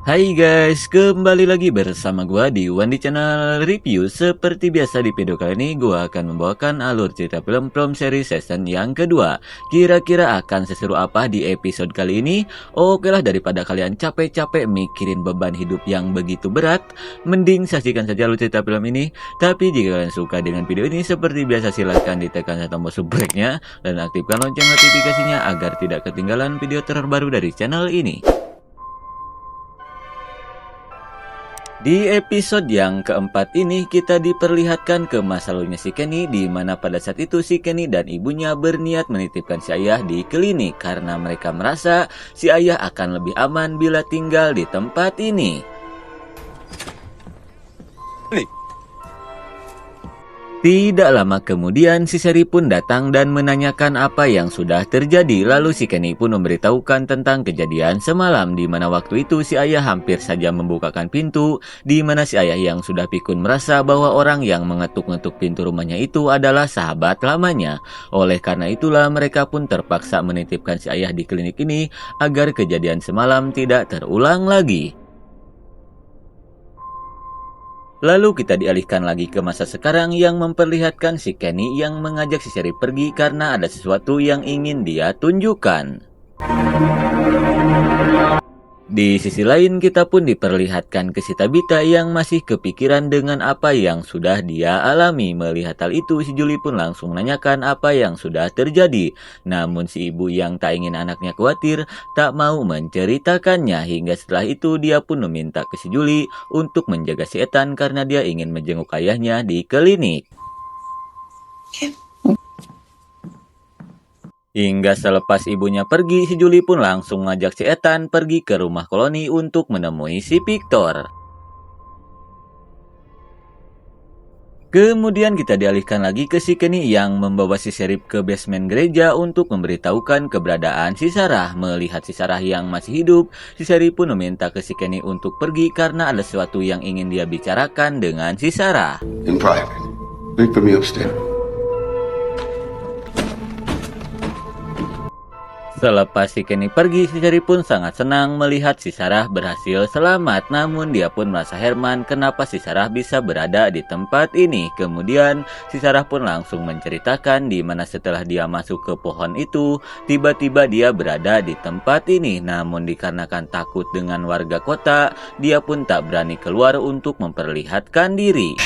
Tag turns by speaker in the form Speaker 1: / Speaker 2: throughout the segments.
Speaker 1: Hai guys, kembali lagi bersama gua di Wandi Channel Review. Seperti biasa di video kali ini gua akan membawakan alur cerita film From Series Season yang kedua. Kira-kira akan seseru apa di episode kali ini? Oke lah, daripada kalian capek-capek mikirin beban hidup yang begitu berat, mending saksikan saja alur cerita film ini. Tapi jika kalian suka dengan video ini, seperti biasa silahkan ditekan tombol subscribe-nya dan aktifkan lonceng notifikasinya agar tidak ketinggalan video terbaru dari channel ini. Di episode yang keempat ini kita diperlihatkan ke masa lalunya si Kenny, di mana pada saat itu si Kenny dan ibunya berniat menitipkan si ayah di klinik karena mereka merasa si ayah akan lebih aman bila tinggal di tempat ini. Tidak lama kemudian si Sherry pun datang dan menanyakan apa yang sudah terjadi. Lalu si Kenny pun memberitahukan tentang kejadian semalam, di mana waktu itu si ayah hampir saja membukakan pintu, di mana si ayah yang sudah pikun merasa bahwa orang yang mengetuk-ngetuk pintu rumahnya itu adalah sahabat lamanya. Oleh karena itulah mereka pun terpaksa menitipkan si ayah di klinik ini agar kejadian semalam tidak terulang lagi. Lalu kita dialihkan lagi ke masa sekarang yang memperlihatkan si Kenny yang mengajak si Sherry pergi karena ada sesuatu yang ingin dia tunjukkan. Di sisi lain kita pun diperlihatkan ke si Tabitha yang masih kepikiran dengan apa yang sudah dia alami. Melihat hal itu si Julie pun langsung menanyakan apa yang sudah terjadi. Namun si ibu yang tak ingin anaknya khawatir tak mau menceritakannya. Hingga setelah itu dia pun meminta ke si Julie untuk menjaga si Ethan karena dia ingin menjenguk ayahnya di klinik. Hingga selepas ibunya pergi, si Julie pun langsung mengajak si Ethan pergi ke rumah koloni untuk menemui si Victor. Kemudian kita dialihkan lagi ke si Kenny yang membawa si Sheriff ke basement gereja untuk memberitahukan keberadaan si Sarah. Melihat si Sarah yang masih hidup, si Sheriff pun meminta ke si Kenny untuk pergi karena ada sesuatu yang ingin dia bicarakan dengan si Sarah.
Speaker 2: In private. Wait for me upstairs.
Speaker 1: Selepas si Kenny pergi, si Sherry pun sangat senang melihat si Sarah berhasil selamat. Namun dia pun merasa heran kenapa si Sarah bisa berada di tempat ini. Kemudian si Sarah pun langsung menceritakan di mana setelah dia masuk ke pohon itu, tiba-tiba dia berada di tempat ini. Namun dikarenakan takut dengan warga kota, dia pun tak berani keluar untuk memperlihatkan diri.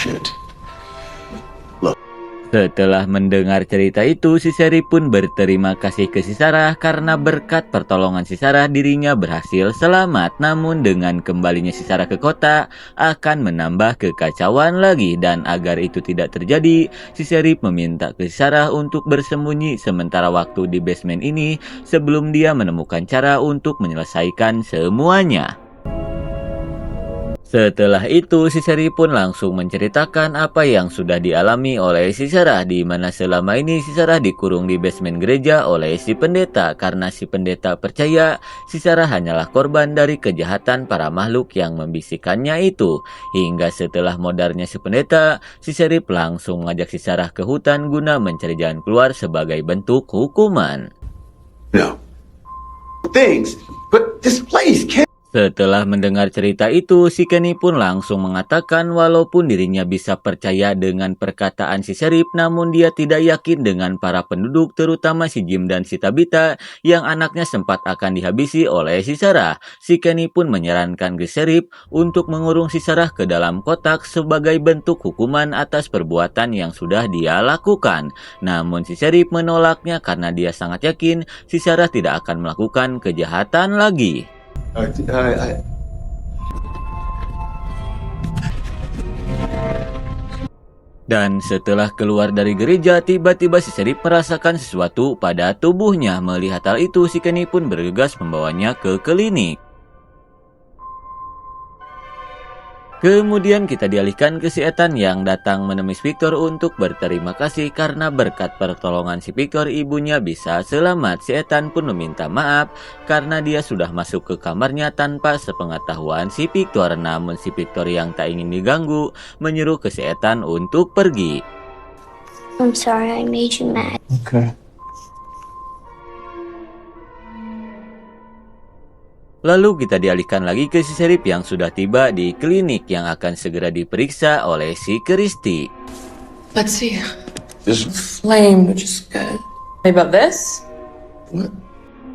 Speaker 1: Setelah mendengar cerita itu, si Sherry pun berterima kasih ke si Sarah karena berkat pertolongan si Sarah dirinya berhasil selamat. Namun dengan kembalinya si Sarah ke kota akan menambah kekacauan lagi, dan agar itu tidak terjadi, si Sherry meminta ke si Sarah untuk bersembunyi sementara waktu di basement ini sebelum dia menemukan cara untuk menyelesaikan semuanya. Setelah itu, si Sherry pun langsung menceritakan apa yang sudah dialami oleh si Sarah, di mana selama ini si Sarah dikurung di basement gereja oleh si pendeta karena si pendeta percaya si Sarah hanyalah korban dari kejahatan para makhluk yang membisikkannya itu. Hingga setelah modarnya si pendeta, si Sherry langsung mengajak si Sarah ke hutan guna mencari jalan keluar sebagai bentuk hukuman.
Speaker 2: No. Things, but this place can't.
Speaker 1: Setelah mendengar cerita itu, si Kenny pun langsung mengatakan walaupun dirinya bisa percaya dengan perkataan si Sheriff, namun dia tidak yakin dengan para penduduk, terutama si Jim dan si Tabitha yang anaknya sempat akan dihabisi oleh si Sarah. Si Kenny pun menyarankan ke Sheriff untuk mengurung si Sarah ke dalam kotak sebagai bentuk hukuman atas perbuatan yang sudah dia lakukan. Namun si Sheriff menolaknya karena dia sangat yakin si Sarah tidak akan melakukan kejahatan lagi. Dan setelah keluar dari gereja, tiba-tiba si Sheriff merasakan sesuatu pada tubuhnya. Melihat hal itu, si Kenny pun bergegas membawanya ke klinik. Kemudian kita dialihkan ke si Ethan yang datang menemui Victor untuk berterima kasih karena berkat pertolongan si Victor ibunya bisa selamat. Si Ethan pun meminta maaf karena dia sudah masuk ke kamarnya tanpa sepengetahuan si Victor. Namun si Victor yang tak ingin diganggu menyuruh ke si Ethan untuk pergi.
Speaker 3: I'm sorry I made you mad.
Speaker 2: Okay.
Speaker 1: Lalu kita dialihkan lagi ke si Sheriff yang sudah tiba di klinik yang akan segera diperiksa oleh si Christy.
Speaker 4: Let's see.
Speaker 2: This
Speaker 4: Flame, which is good. What about this?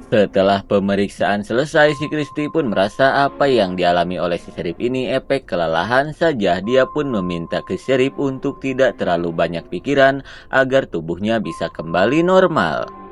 Speaker 1: Setelah pemeriksaan selesai, si Christy pun merasa apa yang dialami oleh si Sheriff ini efek kelelahan saja. Dia pun meminta ke Sheriff untuk tidak terlalu banyak pikiran agar tubuhnya bisa kembali normal.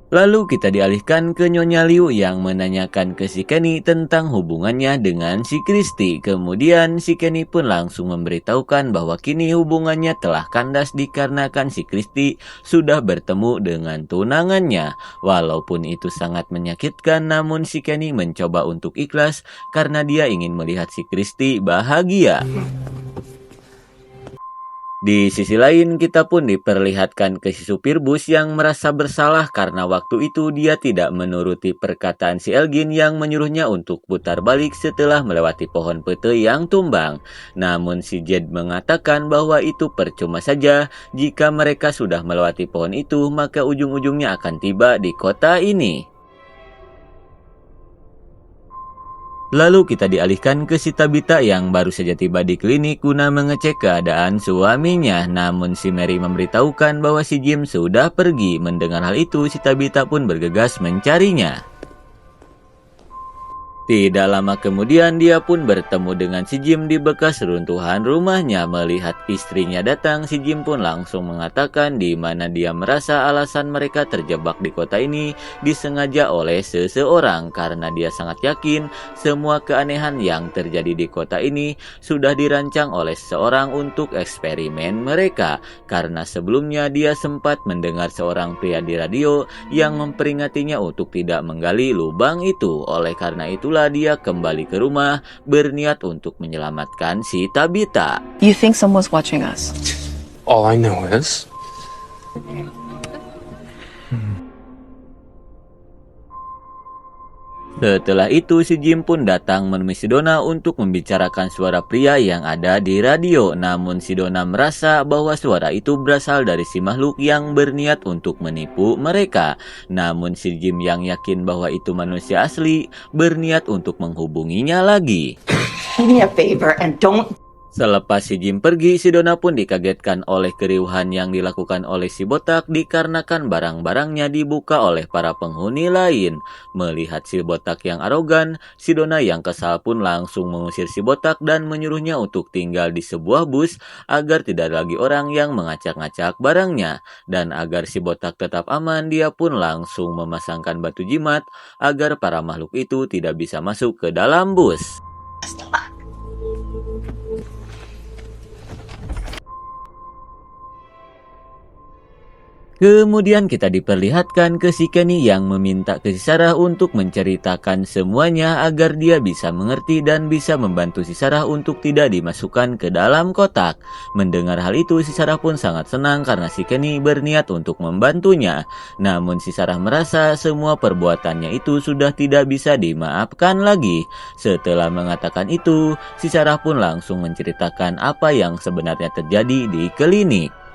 Speaker 1: Lalu kita dialihkan ke Nyonya Liu yang menanyakan ke si Kenny tentang hubungannya dengan si Christy. Kemudian si Kenny pun langsung memberitahukan bahwa kini hubungannya telah kandas dikarenakan si Christy sudah bertemu dengan tunangannya. Walaupun itu sangat menyakitkan, namun si Kenny mencoba untuk ikhlas karena dia ingin melihat si Christy bahagia. Di sisi lain, kita pun diperlihatkan ke si supir bus yang merasa bersalah karena waktu itu dia tidak menuruti perkataan si Elgin yang menyuruhnya untuk putar balik setelah melewati pohon pete yang tumbang. Namun si Jed mengatakan bahwa itu percuma saja. Jika mereka sudah melewati pohon itu, maka ujung-ujungnya akan tiba di kota ini. Lalu kita dialihkan ke si Tabitha yang baru saja tiba di klinik guna mengecek keadaan suaminya. Namun si Mary memberitahukan bahwa si Jim sudah pergi. Mendengar hal itu, si Tabitha pun bergegas mencarinya. Tidak lama kemudian dia pun bertemu dengan si Jim di bekas runtuhan rumahnya. Melihat istrinya datang, si Jim pun langsung mengatakan di mana dia merasa alasan mereka terjebak di kota ini disengaja oleh seseorang karena dia sangat yakin semua keanehan yang terjadi di kota ini sudah dirancang oleh seseorang untuk eksperimen mereka. Karena sebelumnya dia sempat mendengar seorang pria di radio yang memperingatinya untuk tidak menggali lubang itu. Oleh karena itulah dia kembali ke rumah berniat untuk menyelamatkan si Tabitha.
Speaker 4: You think someone's watching us?
Speaker 5: All I know is
Speaker 1: Setelah itu si Jim pun datang menemui si Donna untuk membicarakan suara pria yang ada di radio. Namun si Donna merasa bahwa suara itu berasal dari si makhluk yang berniat untuk menipu mereka. Namun si Jim yang yakin bahwa itu manusia asli berniat untuk menghubunginya lagi.
Speaker 6: Do me a favor and don't.
Speaker 1: Selepas si Jim pergi, si Donna pun dikagetkan oleh keriuhan yang dilakukan oleh si botak dikarenakan barang-barangnya dibuka oleh para penghuni lain. Melihat si botak yang arogan, si Donna yang kesal pun langsung mengusir si botak dan menyuruhnya untuk tinggal di sebuah bus agar tidak ada lagi orang yang mengacak-ngacak barangnya. Dan agar si botak tetap aman, dia pun langsung memasangkan batu jimat agar para makhluk itu tidak bisa masuk ke dalam bus. Kemudian kita diperlihatkan ke si Kenny yang meminta ke si Sarah untuk menceritakan semuanya agar dia bisa mengerti dan bisa membantu si Sarah untuk tidak dimasukkan ke dalam kotak. Mendengar hal itu, si Sarah pun sangat senang karena si Kenny berniat untuk membantunya. Namun si Sarah merasa semua perbuatannya itu sudah tidak bisa dimaafkan lagi. Setelah mengatakan itu, si Sarah pun langsung menceritakan apa yang sebenarnya terjadi di klinik.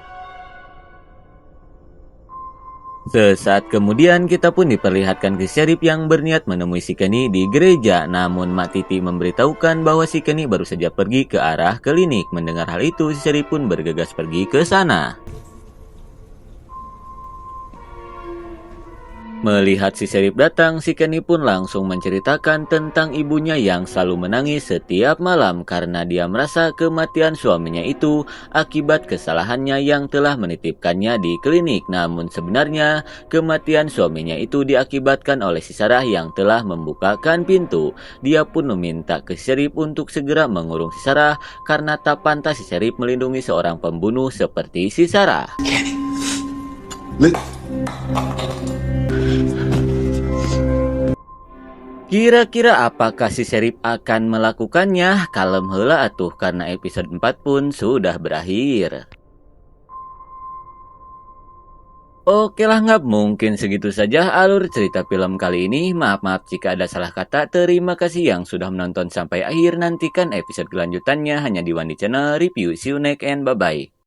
Speaker 1: Sesaat kemudian kita pun diperlihatkan ke Sheriff yang berniat menemui si Kenny di gereja. Namun Mak Titi memberitahukan bahwa si Kenny baru saja pergi ke arah klinik. Mendengar hal itu, si Sheriff pun bergegas pergi ke sana. Melihat si Sheriff datang, si Kenny pun langsung menceritakan tentang ibunya yang selalu menangis setiap malam karena dia merasa kematian suaminya itu akibat kesalahannya yang telah menitipkannya di klinik. Namun sebenarnya kematian suaminya itu diakibatkan oleh si Sarah yang telah membukakan pintu. Dia pun meminta ke Sheriff untuk segera mengurung si Sarah karena tak pantas si Sheriff melindungi seorang pembunuh seperti si Sarah. Kira-kira apakah si Sheriff akan melakukannya? Kalem heula atuh karena episode 4 pun sudah berakhir. Oke lah ngap, mungkin segitu saja alur cerita film kali ini. Maaf jika ada salah kata. Terima kasih yang sudah menonton sampai akhir. Nantikan episode kelanjutannya hanya di Wandi Channel Review. See you next and bye-bye.